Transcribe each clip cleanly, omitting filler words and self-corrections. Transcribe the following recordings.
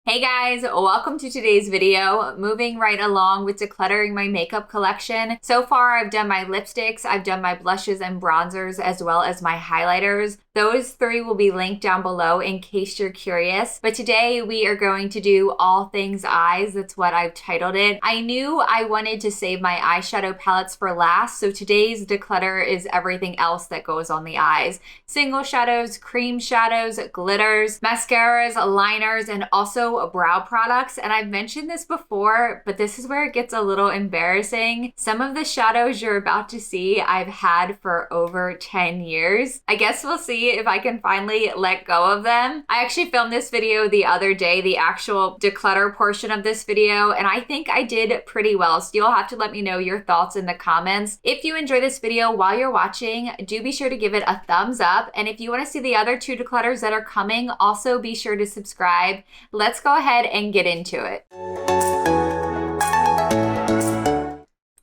Hey guys, welcome to today's video. Moving right along with decluttering my makeup collection. So far, I've done my lipsticks, I've done my blushes and bronzers, as well as my highlighters. Those three will be linked down below in case you're curious. But today we are going to do all things eyes. That's what I've titled it. I knew I wanted to save my eyeshadow palettes for last, so today's declutter is everything else that goes on the eyes. Single shadows, cream shadows, glitters, mascaras, liners, and also brow products. And I've mentioned this before, but this is where it gets a little embarrassing. Some of the shadows you're about to see I've had for over 10 years. I guess we'll see if I can finally let go of them. I actually filmed this video the other day, the actual declutter portion of this video, and I think I did pretty well. So you'll have to let me know your thoughts in the comments. If you enjoy this video while you're watching, do be sure to give it a thumbs up. And if you want to see the other two declutters that are coming, also be sure to subscribe. Let's go ahead and get into it.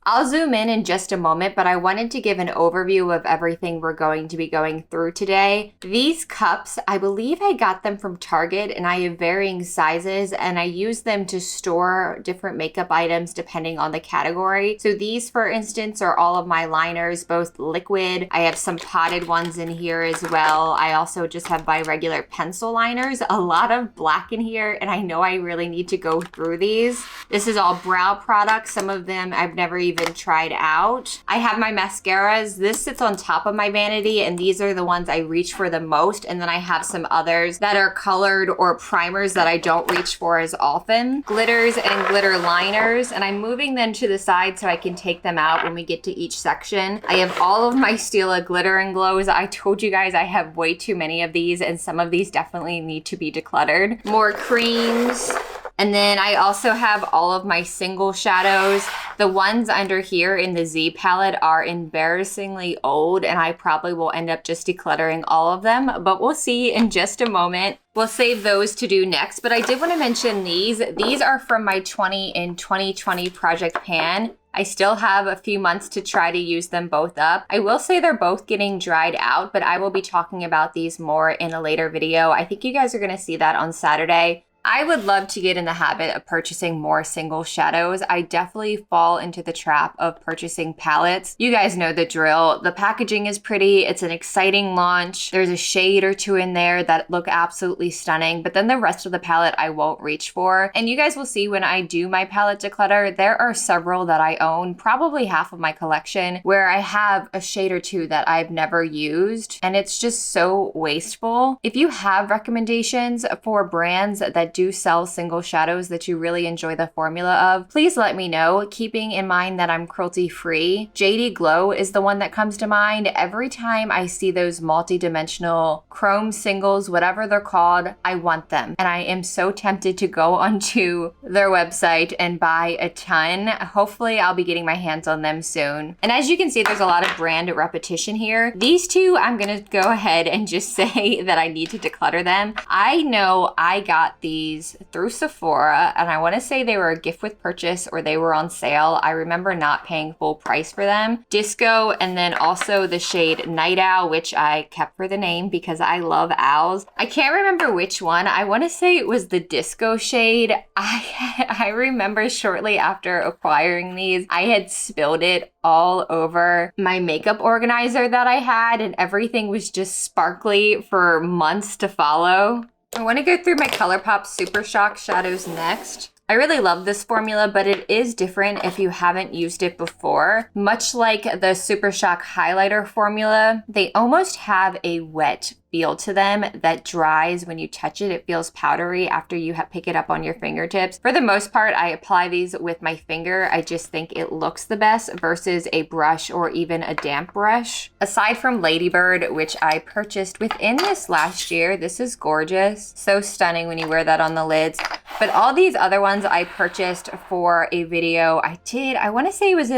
I'll zoom in just a moment, but I wanted to give an overview of everything we're going to be going through today. These cups, I believe I got them from Target, and I have varying sizes, and I use them to store different makeup items depending on the category. So these, for instance, are all of my liners, both liquid. I have some potted ones in here as well. I also just have my regular pencil liners, a lot of black in here, and I know I really need to go through these. This is all brow products. Some of them I've never even tried out. I have my mascaras. This sits on top of my vanity, and these are the ones I reach for the most. And then I have some others that are colored or primers that I don't reach for as often. Glitters and glitter liners, and I'm moving them to the side so I can take them out when we get to each section. I have all of my Stila glitter and glows. I told you guys I have way too many of these, and some of these definitely need to be decluttered. More creams. And then I also have all of my single shadows. The ones under here in the Z palette are embarrassingly old, and I probably will end up just decluttering all of them, but we'll see in just a moment. We'll save those to do next, but I did want to mention these. These are from my 20 in 2020 Project Pan. I still have a few months to try to use them both up. I will say they're both getting dried out, but I will be talking about these more in a later video. I think you guys are going to see that on Saturday. I would love to get in the habit of purchasing more single shadows. I definitely fall into the trap of purchasing palettes. You guys know the drill. The packaging is pretty. It's an exciting launch. There's a shade or two in there that look absolutely stunning, but then the rest of the palette I won't reach for. And you guys will see when I do my palette declutter, there are several that I own, probably half of my collection, where I have a shade or two that I've never used, and it's just so wasteful. If you have recommendations for brands that do sell single shadows that you really enjoy the formula of, please let me know, keeping in mind that I'm cruelty free. JD Glow is the one that comes to mind. Every time I see those multi-dimensional chrome singles, whatever they're called, I want them. And I am so tempted to go onto their website and buy a ton. Hopefully I'll be getting my hands on them soon. And as you can see, there's a lot of brand repetition here. These two, I'm gonna go ahead and just say that I need to declutter them. I know I got these through Sephora, and I want to say they were a gift with purchase or they were on sale. I remember not paying full price for them. Disco, and then also the shade Night Owl, which I kept for the name because I love owls. I can't remember which one. I want to say it was the Disco shade. I remember shortly after acquiring these, I had spilled it all over my makeup organizer that I had, and everything was just sparkly for months to follow. I want to go through my Colourpop Super Shock shadows next. I really love this formula, but it is different if you haven't used it before. Much like the Super Shock highlighter formula, they almost have a wet feel to them that dries when you touch it. It feels powdery after you pick it up on your fingertips. For the most part, I apply these with my finger. I just think it looks the best versus a brush or even a damp brush. Aside from Ladybird, which I purchased within this last year, this is gorgeous. So stunning when you wear that on the lids. But all these other ones I purchased for a video I want to say it was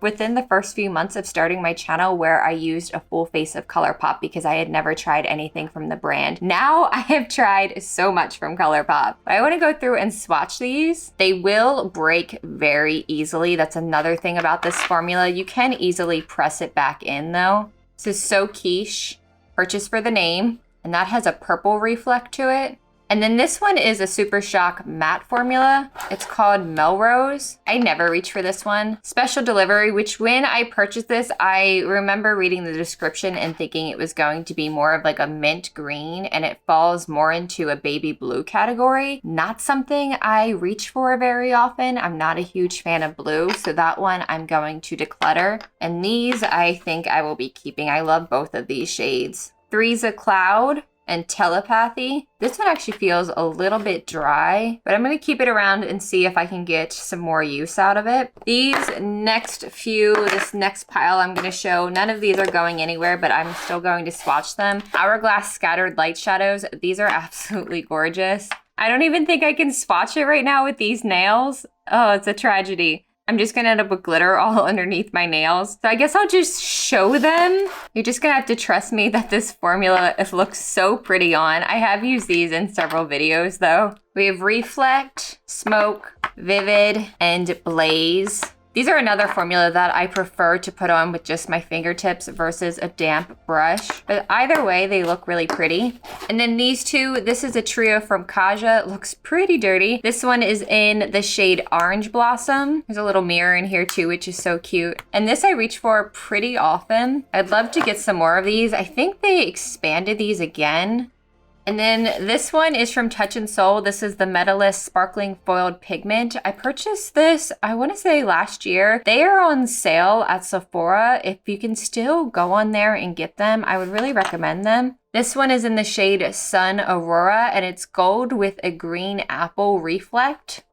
within the first few months of starting my channel, where I used a full face of Colourpop because I had never tried anything from the brand. Now I have tried so much from Colourpop. I want to go through and swatch these. They will break very easily. That's another thing about this formula. You can easily press it back in though. This is So Quiche, purchased for the name, and that has a purple reflect to it. And then this one is a Super Shock matte formula. It's called Melrose. I never reach for this one. Special delivery, which when I purchased this, I remember reading the description and thinking it was going to be more of like a mint green, and it falls more into a baby blue category. Not something I reach for very often. I'm not a huge fan of blue, so that one I'm going to declutter. And these I think I will be keeping. I love both of these shades. Three's a Cloud and Telepathy. This one actually feels a little bit dry, but I'm gonna keep it around and see if I can get some more use out of it. These next few, this next pile I'm gonna show, none of these are going anywhere, but I'm still going to swatch them. Hourglass Scattered Light Shadows. These are absolutely gorgeous. I don't even think I can swatch it right now with these nails. Oh, it's a tragedy. I'm just gonna end up with glitter all underneath my nails. So I guess I'll just show them. You're just gonna have to trust me that this formula looks so pretty on. I have used these in several videos though. We have Reflect, Smoke, Vivid, and Blaze. These are another formula that I prefer to put on with just my fingertips versus a damp brush. But either way, they look really pretty. And then these two, this is a trio from Kaja. It looks pretty dirty. This one is in the shade Orange Blossom. There's a little mirror in here too, which is so cute. And this I reach for pretty often. I'd love to get some more of these. I think they expanded these again. And then this one is from Touch in Soul. This is the Metalist Sparkling Foiled Pigment. I purchased this, I want to say last year. They are on sale at Sephora. If you can still go on there and get them, I would really recommend them. This one is in the shade Sun Aurora, and it's gold with a green apple reflect.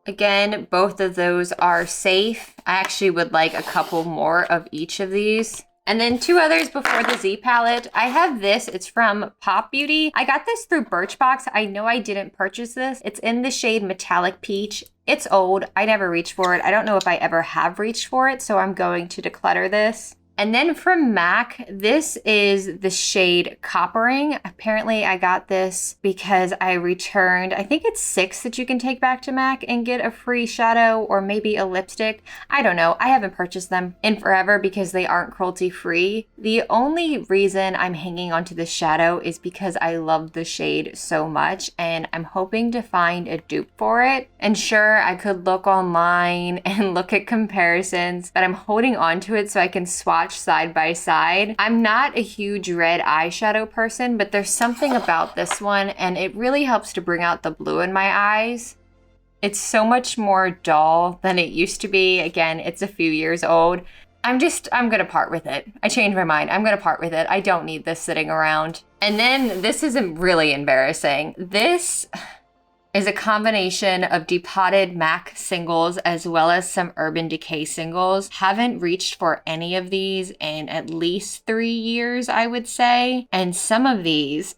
Again, both of those are safe. I actually would like a couple more of each of these. And then two others before the Z palette. I have this, it's from Pop Beauty. I got this through Birchbox. I know I didn't purchase this. It's in the shade Metallic Peach. It's old, I never reached for it. I don't know if I ever have reached for it, so I'm going to declutter this. And then from MAC, this is the shade Coppering. Apparently I got this because I returned, I think it's 6 that you can take back to MAC and get a free shadow or maybe a lipstick. I don't know. I haven't purchased them in forever because they aren't cruelty free. The only reason I'm hanging onto this shadow is because I love the shade so much and I'm hoping to find a dupe for it. And sure, I could look online and look at comparisons, but I'm holding on to it so I can swatch side by side. I'm not a huge red eyeshadow person, but there's something about this one and it really helps to bring out the blue in my eyes. It's so much more dull than it used to be. Again, it's a few years old. I'm gonna part with it. I changed my mind. I'm gonna part with it. I don't need this sitting around. And then this isn't really embarrassing. This is a combination of depotted MAC singles as well as some Urban Decay singles. Haven't reached for any of these in at least 3 years, I would say. And some of these,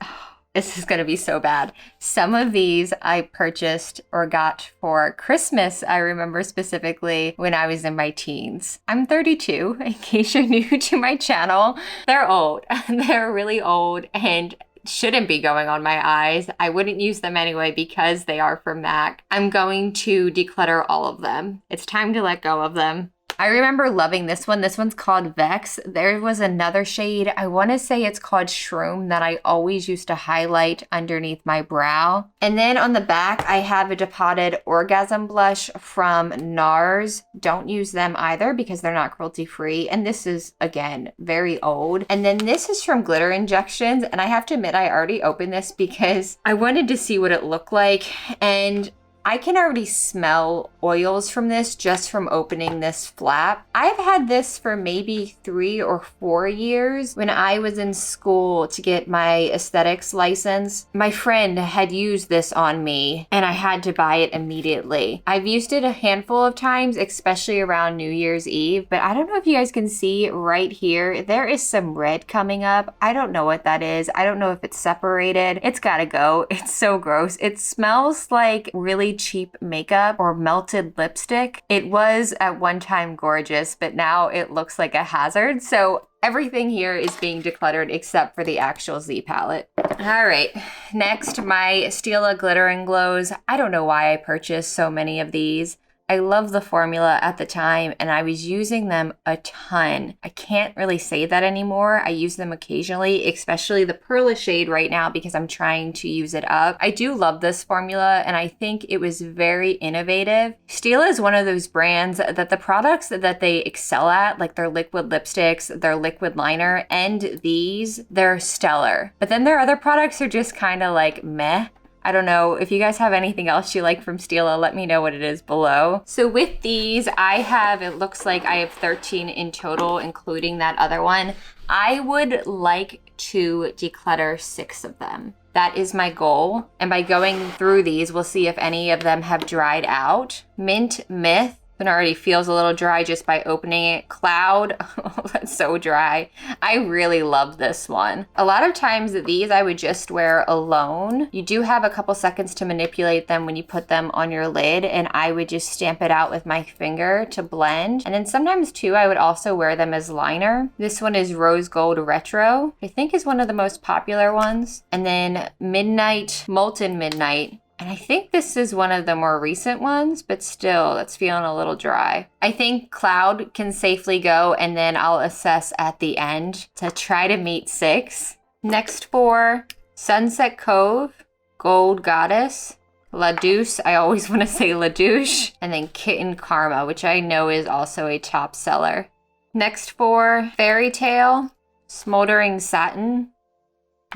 this is gonna be so bad. Some of these I purchased or got for Christmas, I remember specifically when I was in my teens. I'm 32, in case you're new to my channel. They're old, they're really old and shouldn't be going on my eyes. I wouldn't use them anyway because they are from MAC. I'm going to declutter all of them. It's time to let go of them. I remember loving this one. This one's called Vex. There was another shade, I want to say it's called Shroom, that I always used to highlight underneath my brow. And then on the back, I have a depotted Orgasm blush from NARS. Don't use them either because they're not cruelty free. And this is, again, very old. And then this is from Glitter Injections. And I have to admit, I already opened this because I wanted to see what it looked like. And I can already smell oils from this just from opening this flap. I've had this for maybe 3 or 4 years. When I was in school to get my aesthetics license, my friend had used this on me and I had to buy it immediately. I've used it a handful of times, especially around New Year's Eve, but I don't know if you guys can see right here, there is some red coming up. I don't know what that is. I don't know if it's separated. It's gotta go. It's so gross. It smells like really cheap makeup or melted lipstick. It was at one time gorgeous, but now it looks like a hazard. So everything here is being decluttered except for the actual Z palette. All right, next, my Stila Glitter and Glows. I don't know why I purchased so many of these. I I love the formula at the time and I was using them a ton. I can't really say that anymore. I use them occasionally, especially the Perla shade right now because I'm trying to use it up. I do love this formula and I think it was very innovative. Stila is one of those brands that the products that they excel at, like their liquid lipsticks, their liquid liner, and these, they're stellar. But then their other products are just kind of like meh. I don't know. If you guys have anything else you like from Stila, let me know what it is below. So with these, it looks like I have 13 in total, including that other one. I would like to declutter 6 of them. That is my goal. And by going through these, we'll see if any of them have dried out. Mint Myth. It already feels a little dry just by opening it. Cloud, oh, that's so dry. I really love this one. A lot of times these I would just wear alone. You do have a couple seconds to manipulate them when you put them on your lid, and I would just stamp it out with my finger to blend. And then sometimes too, I would also wear them as liner. This one is Rose Gold Retro, I think is one of the most popular ones. And then Midnight, Molten Midnight. And I think this is one of the more recent ones, but still, it's feeling a little dry. I think Cloud can safely go, and then I'll assess at the end to try to meet 6. Next 4, Sunset Cove, Gold Goddess, La Douce, I always want to say La Douche, and then Kitten Karma, which I know is also a top seller. Next 4, Fairy Tale, Smoldering Satin,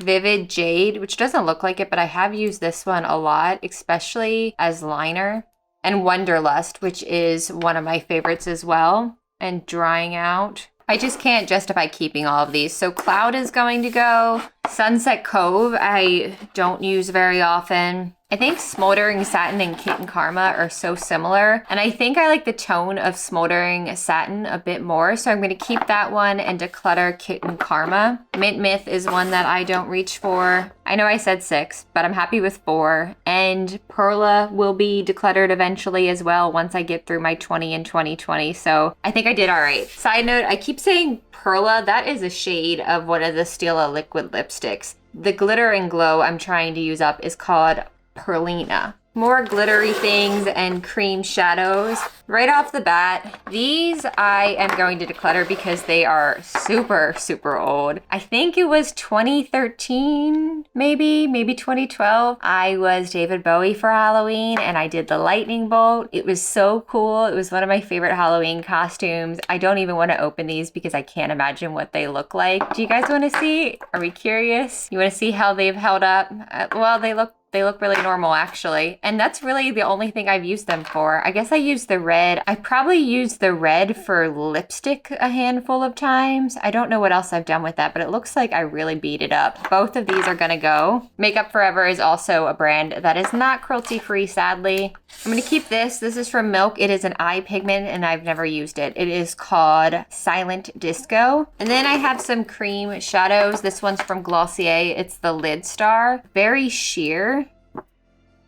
Vivid Jade, which doesn't look like it, but I have used this one a lot, especially as liner. And Wonderlust, which is one of my favorites as well. And Drying Out. I just can't justify keeping all of these. So Cloud is going to go. Sunset Cove, I don't use very often. I think Smoldering Satin and Kitten Karma are so similar. And I think I like the tone of Smoldering Satin a bit more. So I'm going to keep that one and declutter Kitten Karma. Mint Myth is one that I don't reach for. I know I said 6, but I'm happy with 4. And Perla will be decluttered eventually as well once I get through my 20 in 2020. So I think I did all right. Side note, I keep saying Perla. That is a shade of one of the Stila liquid lipsticks. The Glitter and Glow I'm trying to use up is called Perlina. More glittery things and cream shadows. Right off the bat, these I am going to declutter because they are super, super old. I think it was 2013, maybe 2012. I was David Bowie for Halloween and I did the lightning bolt. It was so cool. It was one of my favorite Halloween costumes. I don't even want to open these because I can't imagine what they look like. Do you guys want to see? Are we curious? You want to see how they've held up? Well, they look really normal actually. And that's really the only thing I've used them for. I guess I used the red. I probably used the red for lipstick a handful of times. I don't know what else I've done with that, but it looks like I really beat it up. Both of these are gonna go. Makeup Forever is also a brand that is not cruelty free, sadly. I'm gonna keep this. This is from Milk. It is an eye pigment and I've never used it. It is called Silent Disco. And then I have some cream shadows. This one's from Glossier. It's the Lid Star. Very sheer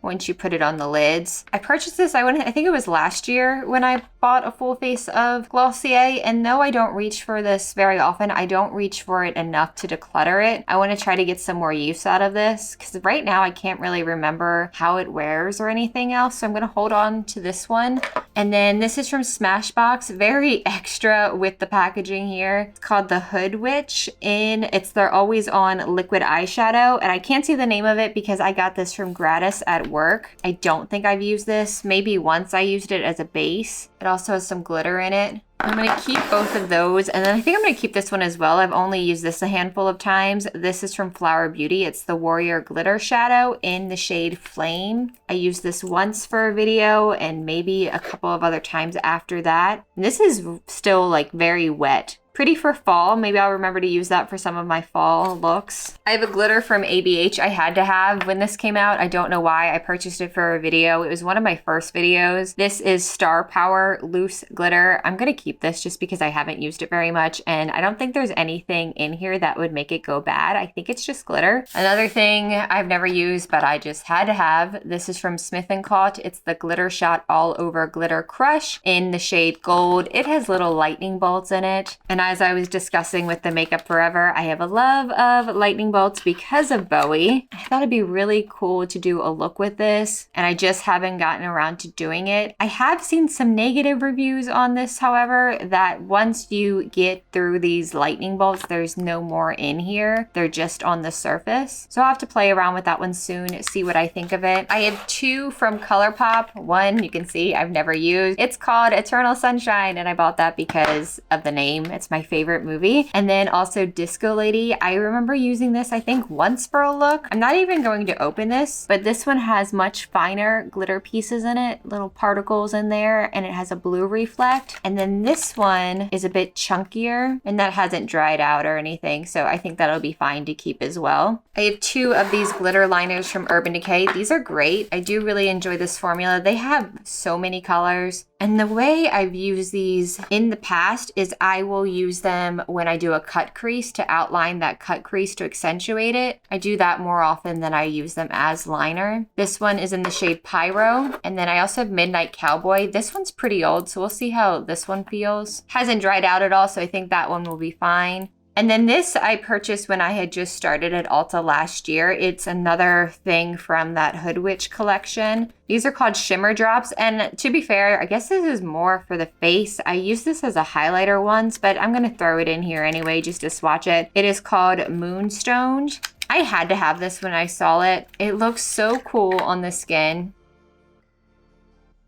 once you put it on the lids. I purchased this, I think it was last year when I bought a full face of Glossier, and though I don't reach for this very often, I don't reach for it enough to declutter it. I want to try to get some more use out of this, because right now I can't really remember how it wears or anything else, so I'm going to hold on to this one. And then this is from Smashbox, very extra with the packaging here. It's called the Hood Witch, and it's their always on liquid eyeshadow, and I can't see the name of it because I got this from gratis at work. I don't think I've used this. Maybe once I used it as a base. It also has some glitter in it. I'm going to keep both of those, and then I think I'm going to keep this one as well. I've only used this a handful of times. This is from Flower Beauty. It's the Warrior Glitter Shadow in the shade Flame. I used this once for a video and maybe a couple of other times after that. And this is still like very wet. Pretty for fall. Maybe I'll remember to use that for some of my fall looks. I have a glitter from ABH I had to have when this came out. I don't know why. I purchased it for a video. It was one of my first videos. This is Star Power Loose Glitter. I'm going to keep this just because I haven't used it very much, and I don't think there's anything in here that would make it go bad. I think it's just glitter. Another thing I've never used, but I just had to have. This is from Smith & Caught. It's the Glitter Shot All Over Glitter Crush in the shade Gold. It has little lightning bolts in it, and as I was discussing with the Makeup Forever, I have a love of lightning bolts because of Bowie. I thought it'd be really cool to do a look with this, and I just haven't gotten around to doing it. I have seen some negative reviews on this, however, that once you get through these lightning bolts, there's no more in here. They're just on the surface. So I'll have to play around with that one soon, see what I think of it. I have two from Colourpop. One you can see I've never used. It's called Eternal Sunshine, and I bought that because of the name. It's my favorite movie. And then also Disco Lady. I remember using this, I think, once for a look. I'm not even going to open this, but this one has much finer glitter pieces in it, little particles in there, and it has a blue reflect. And then this one is a bit chunkier, and that hasn't dried out or anything, so I think that'll be fine to keep as well. I have two of these glitter liners from Urban Decay. These are great. I do really enjoy this formula. They have so many colors. And the way I've used these in the past is I will use them when I do a cut crease to outline that cut crease to accentuate it. I do that more often than I use them as liner. This one is in the shade Pyro. And then I also have Midnight Cowboy. This one's pretty old, so we'll see how this one feels. Hasn't dried out at all, so I think that one will be fine. And then this I purchased when I had just started at Ulta last year. It's another thing from that Hood Witch collection. These are called Shimmer Drops, and to be fair, I guess this is more for the face. I used this as a highlighter once, but I'm gonna throw it in here anyway just to swatch it. It is called Moonstone. I had to have this when I saw it. It looks so cool on the skin.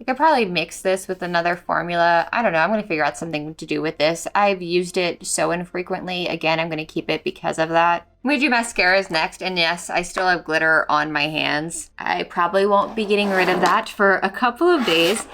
I could probably mix this with another formula. I don't know. I'm going to figure out something to do with this. I've used it so infrequently. Again, I'm going to keep it because of that. I'm going to do mascaras next. And yes, I still have glitter on my hands. I probably won't be getting rid of that for a couple of days.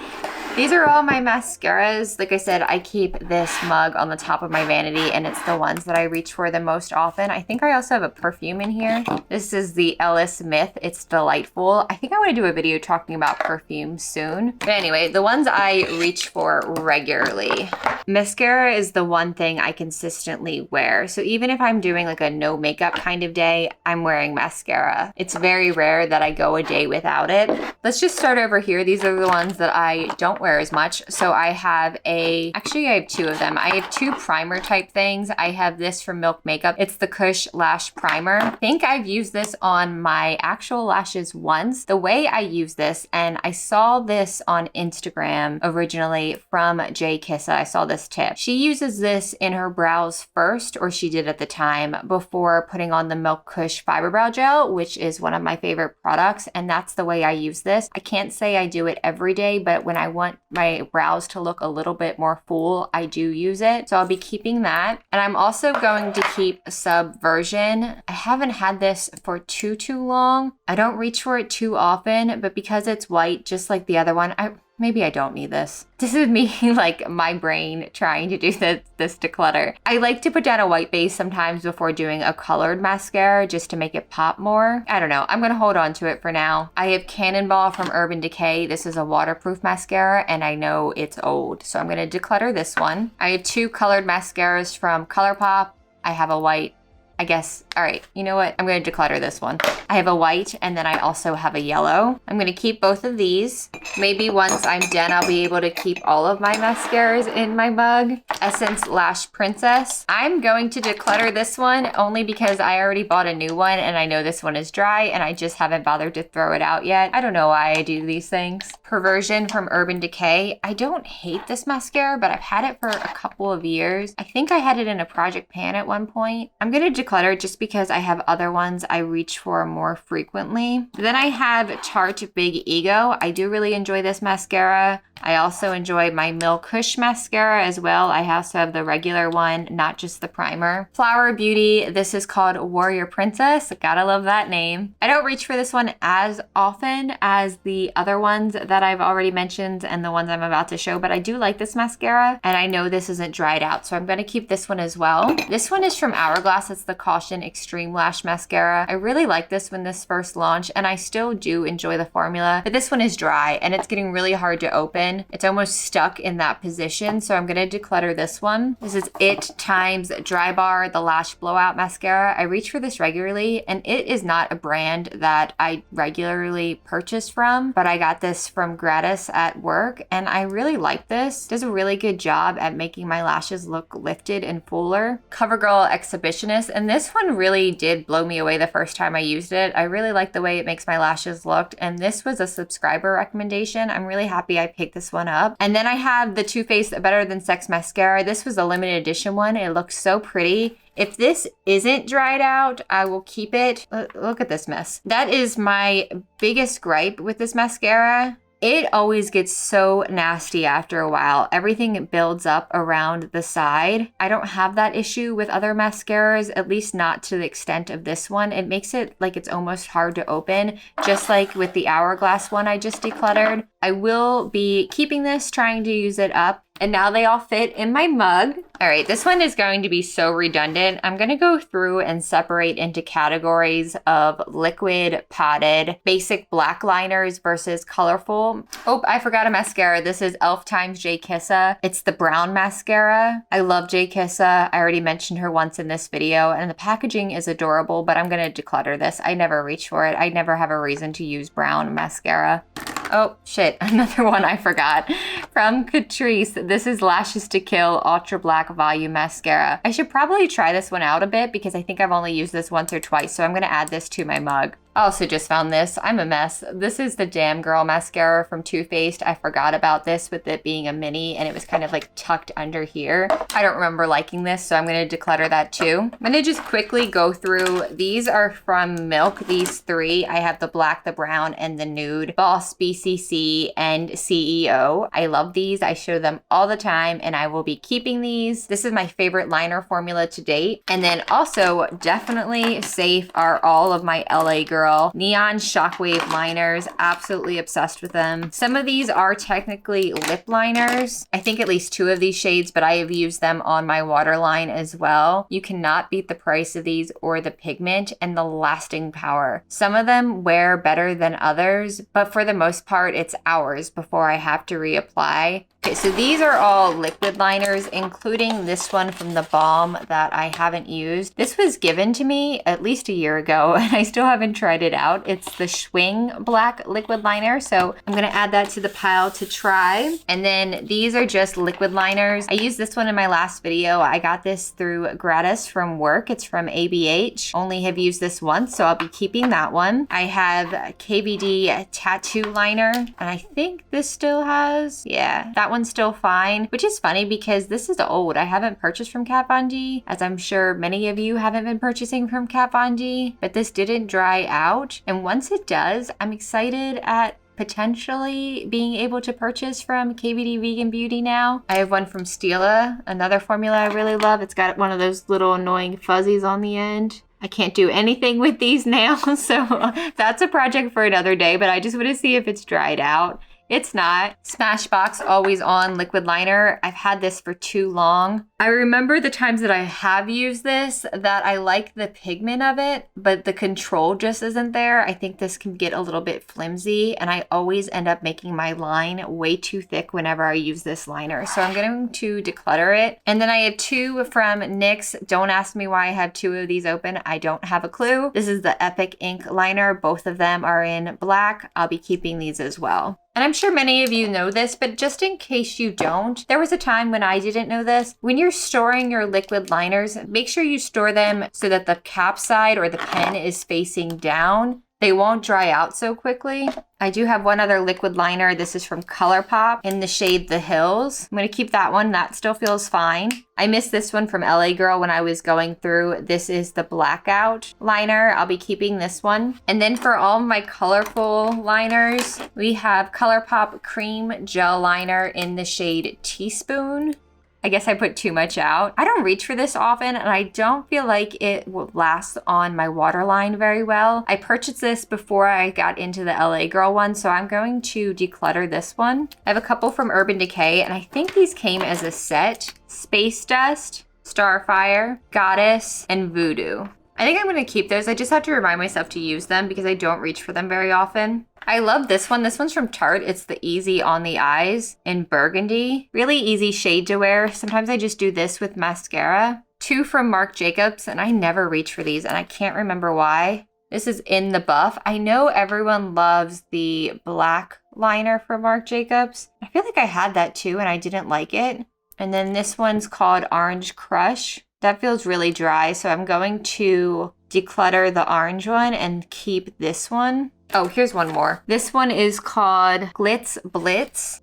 These are all my mascaras. Like I said, I keep this mug on the top of my vanity, and it's the ones that I reach for the most often. I think I also have a perfume in here. This is the Ellis Myth. It's delightful. I think I want to do a video talking about perfumes soon. But anyway, the ones I reach for regularly. Mascara is the one thing I consistently wear. So even if I'm doing like a no makeup kind of day, I'm wearing mascara. It's very rare that I go a day without it. Let's just start over here. These are the ones that I don't wear as much. So I have actually I have two of them. I have two primer type things. I have this from Milk Makeup. It's the Kush Lash Primer. I think I've used this on my actual lashes once. The way I use this, and I saw this on Instagram originally from Jay Kissa. I saw this tip. She uses this in her brows first, or she did at the time, before putting on the Milk Kush Fiber Brow Gel, which is one of my favorite products. And that's the way I use this. I can't say I do it every day, but when I want my brows to look a little bit more full, I do use it. So I'll be keeping that. And I'm also going to keep Subversion. I haven't had this for too long. I don't reach for it too often, but because it's white, just like the other one, maybe I don't need this. This is me, like my brain trying to do this declutter. I like to put down a white base sometimes before doing a colored mascara just to make it pop more. I don't know. I'm going to hold on to it for now. I have Cannonball from Urban Decay. This is a waterproof mascara, and I know it's old, so I'm going to declutter this one. I have two colored mascaras from Colourpop. I have a white. I guess, all right, you know what? I'm going to declutter this one. I have a white, and then I also have a yellow. I'm going to keep both of these. Maybe once I'm done, I'll be able to keep all of my mascaras in my mug. Essence Lash Princess. I'm going to declutter this one only because I already bought a new one, and I know this one is dry, and I just haven't bothered to throw it out yet. I don't know why I do these things. Perversion from Urban Decay. I don't hate this mascara, but I've had it for a couple of years. I think I had it in a project pan at one point. I'm going to declutter just because I have other ones I reach for more frequently. Then I have Tarte Big Ego. I do really enjoy this mascara. I also enjoy my Milk Kush mascara as well. I also have the regular one, not just the primer. Flower Beauty, this is called Warrior Princess. Gotta love that name. I don't reach for this one as often as the other ones that I've already mentioned and the ones I'm about to show, but I do like this mascara, and I know this isn't dried out, so I'm gonna keep this one as well. This one is from Hourglass. It's the Caution Extreme Lash Mascara. I really liked this when this first launched, and I still do enjoy the formula, but this one is dry, and it's getting really hard to open. open. It's almost stuck in that position, so I'm gonna declutter this one. This is It Times Dry Bar, the Lash Blowout Mascara. I reach for this regularly, and it is not a brand that I regularly purchase from, but I got this from gratis at work, and I really like this. It does a really good job at making my lashes look lifted and fuller. Covergirl Exhibitionist, and this one really did blow me away the first time I used it. I really like the way it makes my lashes look, and this was a subscriber recommendation. I'm really happy I picked this one up. And then I have the Too Faced Better Than Sex Mascara. This was a limited edition one. It looks so pretty. If this isn't dried out, I will keep it. Look at this mess. That is my biggest gripe with this mascara. It always gets so nasty after a while. Everything builds up around the side. I don't have that issue with other mascaras, at least not to the extent of this one. It makes it like it's almost hard to open, just like with the Hourglass one I just decluttered. I will be keeping this, trying to use it up. And now they all fit in my mug. All right, this one is going to be so redundant. I'm gonna go through and separate into categories of liquid, potted, basic black liners versus colorful. Oh, I forgot a mascara. This is e.l.f. Times J Kissa. It's the brown mascara. I love J Kissa. I already mentioned her once in this video, and the packaging is adorable, but I'm gonna declutter this. I never reach for it. I never have a reason to use brown mascara. Oh, shit, another one I forgot. From Catrice, this is Lashes to Kill Ultra Black Volume Mascara. I should probably try this one out a bit because I think I've only used this once or twice, so I'm gonna add this to my mug. I also just found this. I'm a mess. This is the Damn Girl Mascara from Too Faced. I forgot about this with it being a mini, and it was kind of like tucked under here. I don't remember liking this, so I'm gonna declutter that too. I'm gonna just quickly go through. These are from Milk, these three. I have the black, the brown, and the nude. Boss, BCC, and CEO. I love these. I show them all the time, and I will be keeping these. This is my favorite liner formula to date. And then also definitely safe are all of my LA Girl Neon Shockwave liners. Absolutely obsessed with them. Some of these are technically lip liners. I think at least 2 of these shades, but I have used them on my waterline as well. You cannot beat the price of these or the pigment and the lasting power. Some of them wear better than others, but for the most part, it's hours before I have to reapply. Okay, so these are all liquid liners, including this one from the Balm that I haven't used. This was given to me at least a year ago, and I still haven't tried it out. It's the Schwing Black Liquid Liner, so I'm gonna add that to the pile to try. And then these are just liquid liners. I used this one in my last video. I got this through gratis from work. It's from ABH. Only have used this once, so I'll be keeping that one. I have Kbd Tattoo Liner, and I think this still has, yeah, that one's still fine, which is funny because this is old. I haven't purchased from Kat Von D, as I'm sure many of you haven't been purchasing from Kat Von D, but this didn't dry out. And once it does, I'm excited at potentially being able to purchase from Kbd Vegan Beauty now. I have one from Stila, another formula I really love. It's got one of those little annoying fuzzies on the end. I can't do anything with these nails, so that's a project for another day, but I just want to see if it's dried out. It's not. Smashbox Always On Liquid Liner. I've had this for too long. I remember the times that I have used this that I like the pigment of it, but the control just isn't there. I think this can get a little bit flimsy, and I always end up making my line way too thick whenever I use this liner. So I'm going to declutter it. And then I have 2 from NYX. Don't ask me why I have 2 of these open. I don't have a clue. This is the Epic Ink Liner. Both of them are in black. I'll be keeping these as well. And I'm sure many of you know this, but just in case you don't, there was a time when I didn't know this. When you're storing your liquid liners, make sure you store them so that the cap side or the pen is facing down. They won't dry out so quickly. I do have one other liquid liner. This is from Colourpop in the shade The Hills. I'm gonna keep that one. That still feels fine. I missed this one from LA Girl when I was going through. This is the Blackout liner. I'll be keeping this one. And then for all of my colorful liners, we have Colourpop Cream Gel Liner in the shade Teaspoon. I guess I put too much out. I don't reach for this often, and I don't feel like it will last on my waterline very well. I purchased this before I got into the LA Girl one, so I'm going to declutter this one. I have a couple from Urban Decay, and I think these came as a set. Space Dust, Starfire, Goddess, and Voodoo. I think I'm gonna keep those. I just have to remind myself to use them because I don't reach for them very often. I love this one. This one's from Tarte. It's the Easy on the Eyes in Burgundy. Really easy shade to wear. Sometimes I just do this with mascara. 2 from Marc Jacobs, and I never reach for these, and I can't remember why. This is in the Buff. I know everyone loves the black liner from Marc Jacobs. I feel like I had that too, and I didn't like it. And then this one's called Orange Crush. That feels really dry, so I'm going to declutter the orange one and keep this one. Oh, here's one more. This one is called Glitz Blitz.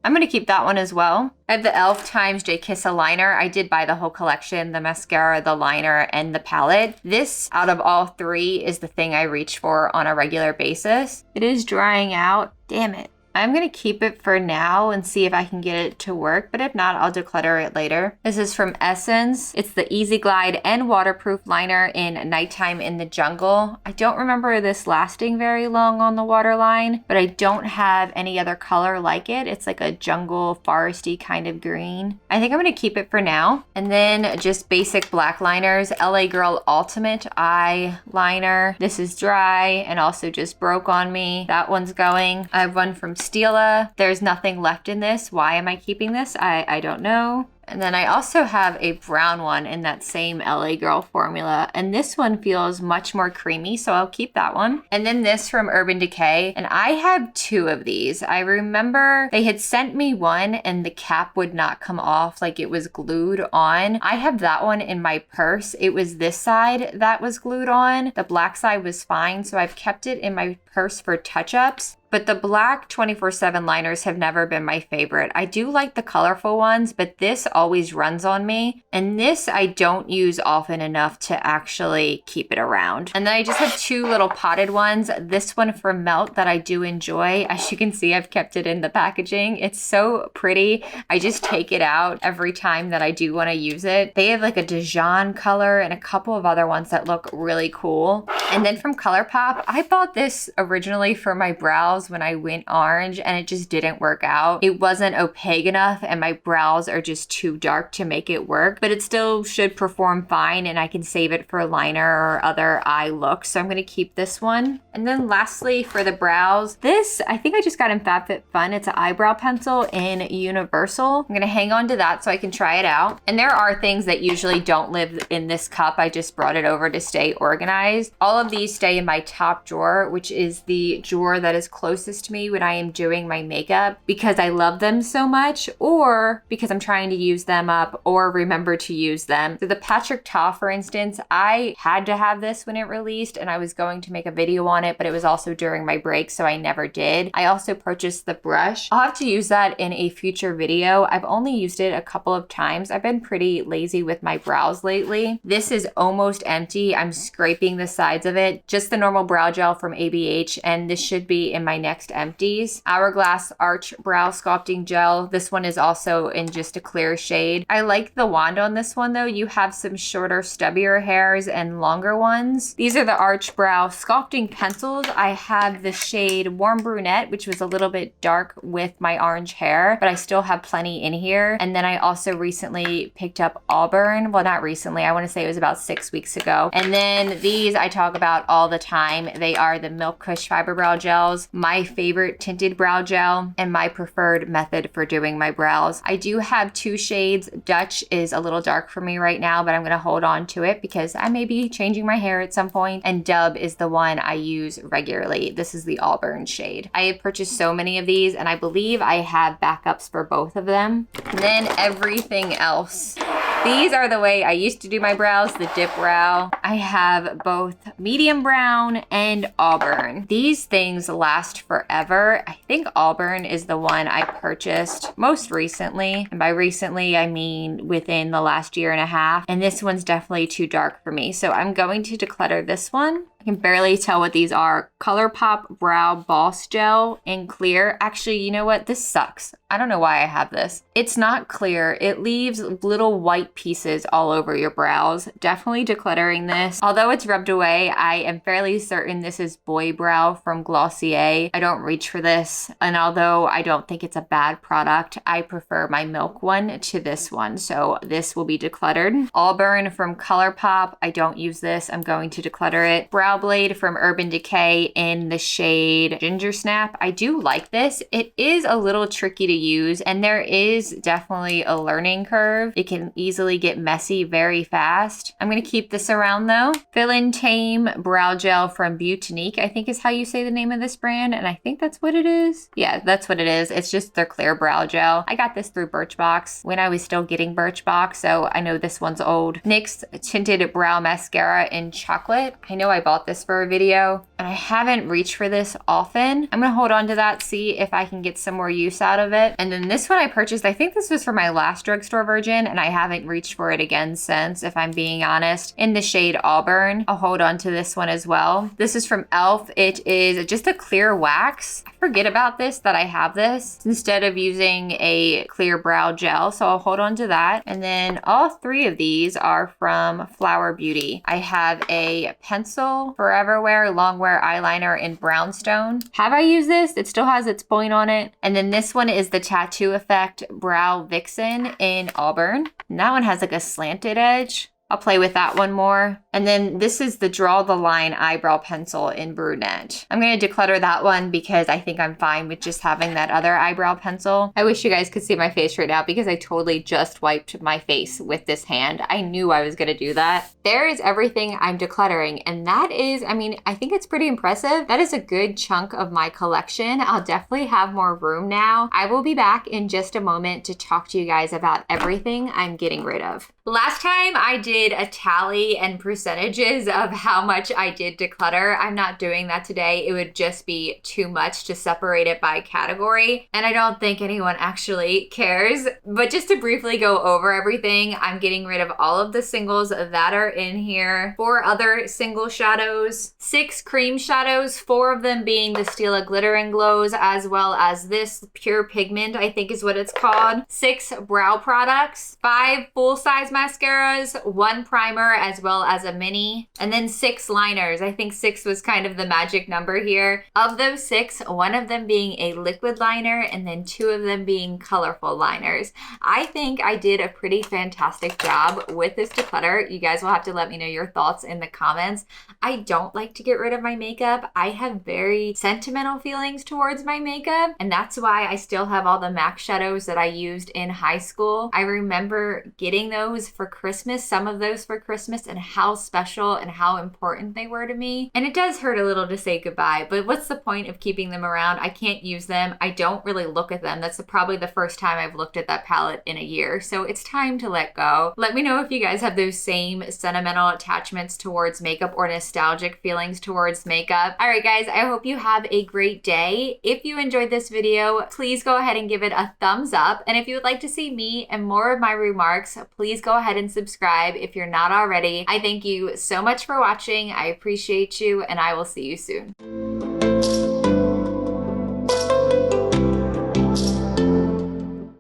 I'm going to keep that one as well. I have the e.l.f. times J Kiss liner. I did buy the whole collection, the mascara, the liner, and the palette. This, out of all 3, is the thing I reach for on a regular basis. It is drying out. Damn it. I'm going to keep it for now and see if I can get it to work, but if not, I'll declutter it later. This is from Essence. It's the Easy Glide and Waterproof Liner in Nighttime in the Jungle. I don't remember this lasting very long on the waterline, but I don't have any other color like it. It's like a jungle, foresty kind of green. I think I'm going to keep it for now. And then just basic black liners. LA Girl Ultimate Eyeliner. This is dry and also just broke on me. That one's going. I have one from Stila. There's nothing left in this. Why am I keeping this? I don't know. And then I also have a brown one in that same LA Girl formula. And this one feels much more creamy, so I'll keep that one. And then this from Urban Decay. And I have 2 of these. I remember they had sent me one and the cap would not come off, like it was glued on. I have that one in my purse. It was this side that was glued on. The black side was fine, so I've kept it in my purse for touch-ups. But the black 24/7 liners have never been my favorite. I do like the colorful ones, but this always runs on me. And this I don't use often enough to actually keep it around. And then I just have 2 little potted ones. This one from Melt that I do enjoy. As you can see, I've kept it in the packaging. It's so pretty. I just take it out every time that I do want to use it. They have like a Dijon color and a couple of other ones that look really cool. And then from Colourpop, I bought this originally for my brows when I went orange and it just didn't work out. It wasn't opaque enough and my brows are just too dark to make it work, but it still should perform fine and I can save it for liner or other eye looks. So I'm gonna keep this one. And then lastly for the brows, this I think I just got in FabFitFun. It's an eyebrow pencil in Universal. I'm gonna hang on to that so I can try it out. And there are things that usually don't live in this cup. I just brought it over to stay organized. All of these stay in my top drawer, which is the drawer that is closest to me when I am doing my makeup because I love them so much or because I'm trying to use them up or remember to use them. So the Patrick Ta, for instance, I had to have this when it released and I was going to make a video on it, but it was also during my break, so I never did. I also purchased the brush. I'll have to use that in a future video. I've only used it a couple of times. I've been pretty lazy with my brows lately. This is almost empty. I'm scraping the sides of it. Just the normal brow gel from ABH, and this should be in my next empties. Hourglass Arch Brow Sculpting Gel. This one is also in just a clear shade. I like the wand on this one though. You have some shorter, stubbier hairs and longer ones. These are the Arch Brow Sculpting Pencils. I have the shade Warm Brunette, which was a little bit dark with my orange hair, but I still have plenty in here. And then I also recently picked up Auburn. Well, not recently. I want to say it was about 6 weeks ago. And then these I talk about all the time. They are the Milk Kush Fiber Brow Gels. My favorite tinted brow gel and my preferred method for doing my brows. I do have 2 shades. Dutch is a little dark for me right now, but I'm going to hold on to it because I may be changing my hair at some point. And Dub is the one I use regularly. This is the Auburn shade. I have purchased so many of these and I believe I have backups for both of them. And then everything else. These are the way I used to do my brows, the dip brow. I have both medium brown and Auburn. These things last forever. I think Auburn is the one I purchased most recently. And by recently, I mean within the last year and a half. And this one's definitely too dark for me. So I'm going to declutter this one. I can barely tell what these are. Colourpop Brow Boss Gel in clear. Actually, you know what? This sucks. I don't know why I have this. It's not clear. It leaves little white pieces all over your brows. Definitely decluttering this. Although it's rubbed away, I am fairly certain this is Boy Brow from Glossier. I don't reach for this. And although I don't think it's a bad product, I prefer my Milk one to this one. So this will be decluttered. Auburn from Colourpop. I don't use this. I'm going to declutter it. Brow Blade from Urban Decay in the shade Ginger Snap. I do like this. It is a little tricky to use, and there is definitely a learning curve. It can easily get messy very fast. I'm going to keep this around though. Fill in Tame Brow Gel from Beautinique, I think is how you say the name of this brand, and I think that's what it is. Yeah, that's what it is. It's just their clear brow gel. I got this through Birchbox when I was still getting Birchbox, so I know this one's old. NYX Tinted Brow Mascara in Chocolate. I know I bought this for a video, and I haven't reached for this often. I'm gonna hold on to that, see if I can get some more use out of it. And then this one I purchased, I think this was for my last drugstore version, and I haven't reached for it again since, if I'm being honest, in the shade Auburn. I'll hold on to this one as well. This is from e.l.f. It is just a clear wax. I forget about this, that I have this, instead of using a clear brow gel, so I'll hold on to that. And then all three of these are from Flower Beauty. I have a pencil Foreverwear Longwear eyeliner in Brownstone. Have I used this? It still has its point on it. And then this one is the Tattoo Effect Brow Vixen in Auburn. And that one has like a slanted edge. I'll play with that one more. And then this is the Draw the Line Eyebrow Pencil in Brunette. I'm going to declutter that one because I think I'm fine with just having that other eyebrow pencil. I wish you guys could see my face right now because I totally just wiped my face with this hand. I knew I was going to do that. There is everything I'm decluttering. And that is, I mean, I think it's pretty impressive. That is a good chunk of my collection. I'll definitely have more room now. I will be back in just a moment to talk to you guys about everything I'm getting rid of. Last time I did a tally and percentages of how much I did declutter. I'm not doing that today. It would just be too much to separate it by category. And I don't think anyone actually cares. But just to briefly go over everything, I'm getting rid of all of the singles that are in here. 4 other single shadows, 6 cream shadows, 4 of them being the Stila Glitter and Glows, as well as this Pure Pigment, I think is what it's called. 6 brow products, 5 full-size mascaras, 1 primer, as well as a mini, and then 6 liners. I think 6 was kind of the magic number here. Of those 6, 1 of them being a liquid liner, and then 2 of them being colorful liners. I think I did a pretty fantastic job with this declutter. You guys will have to let me know your thoughts in the comments. I don't like to get rid of my makeup. I have very sentimental feelings towards my makeup, and that's why I still have all the MAC shadows that I used in high school. I remember getting those for Christmas, some of those for Christmas, and how special and how important they were to me. And it does hurt a little to say goodbye, but what's the point of keeping them around? I can't use them. I don't really look at them. That's probably the first time I've looked at that palette in a year. So it's time to let go. Let me know if you guys have those same sentimental attachments towards makeup or nostalgic feelings towards makeup. All right, guys, I hope you have a great day. If you enjoyed this video, please go ahead and give it a thumbs up. And if you would like to see me and more of my remarks, please go ahead and subscribe if you're not already. I thank you so much for watching. I appreciate you, and I will see you soon.